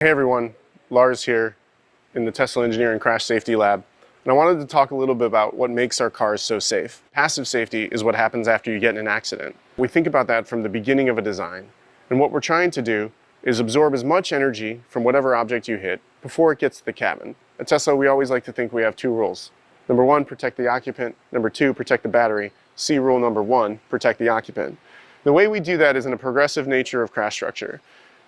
Hey everyone, Lars here in the Tesla Engineering Crash Safety Lab, and I wanted to talk a little bit about what makes our cars so safe. Passive safety is what happens after you get in an accident. We think about that from the beginning of a design, and what we're trying to do is absorb as much energy from whatever object you hit before it gets to the cabin. At Tesla, we always like to think we have two rules. Number one, protect the occupant. Number two, protect the battery. See rule number one, protect the occupant. The way we do that is in a progressive nature of crash structure.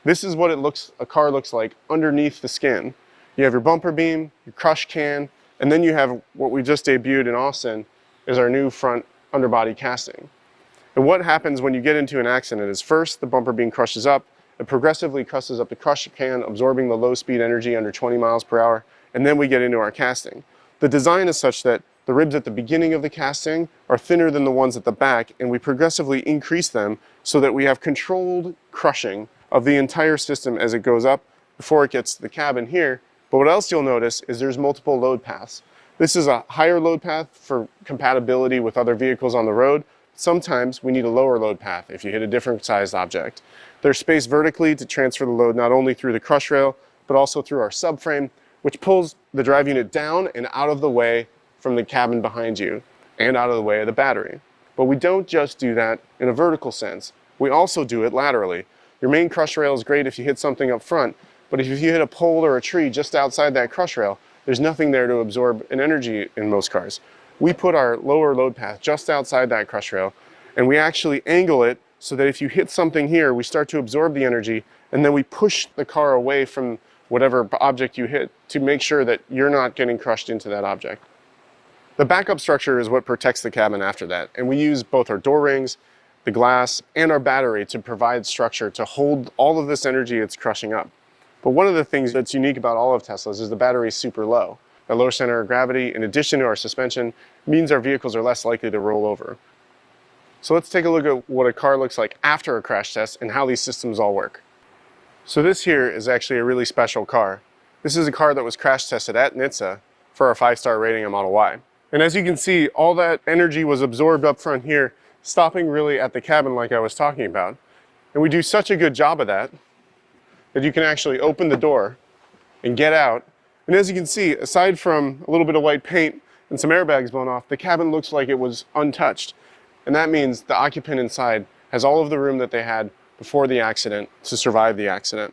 This is what a car looks like underneath the skin. You have your bumper beam, your crush can, and then you have what we just debuted in Austin is our new front underbody casting. And what happens when you get into an accident is first the bumper beam crushes up, it progressively crushes up the crush can, absorbing the low speed energy under 20 miles per hour, and then we get into our casting. The design is such that the ribs at the beginning of the casting are thinner than the ones at the back, and we progressively increase them so that we have controlled crushing of the entire system as it goes up before it gets to the cabin here. But what else you'll notice is there's multiple load paths. This is a higher load path for compatibility with other vehicles on the road. Sometimes we need a lower load path if you hit a different sized object. There's space vertically to transfer the load not only through the crush rail, but also through our subframe, which pulls the drive unit down and out of the way from the cabin behind you and out of the way of the battery. But we don't just do that in a vertical sense. We also do it laterally. Your main crush rail is great if you hit something up front, but if you hit a pole or a tree just outside that crush rail, there's nothing there to absorb an energy in most cars. We put our lower load path just outside that crush rail, and we actually angle it so that if you hit something here, we start to absorb the energy, and then we push the car away from whatever object you hit to make sure that you're not getting crushed into that object. The backup structure is what protects the cabin after that, and we use both our door rings, the glass, and our battery to provide structure to hold all of this energy it's crushing up. But one of the things that's unique about all of Tesla's is the battery is super low. The lower center of gravity, in addition to our suspension, means our vehicles are less likely to roll over. So let's take a look at what a car looks like after a crash test and how these systems all work. So this here is actually a really special car. This is a car that was crash tested at NHTSA for our 5-star rating on Model Y. And as you can see, all that energy was absorbed up front here, stopping really at the cabin like I was talking about. And we do such a good job of that that you can actually open the door and get out. And as you can see, aside from a little bit of white paint and some airbags blown off, the cabin looks like it was untouched. And that means the occupant inside has all of the room that they had before the accident to survive the accident.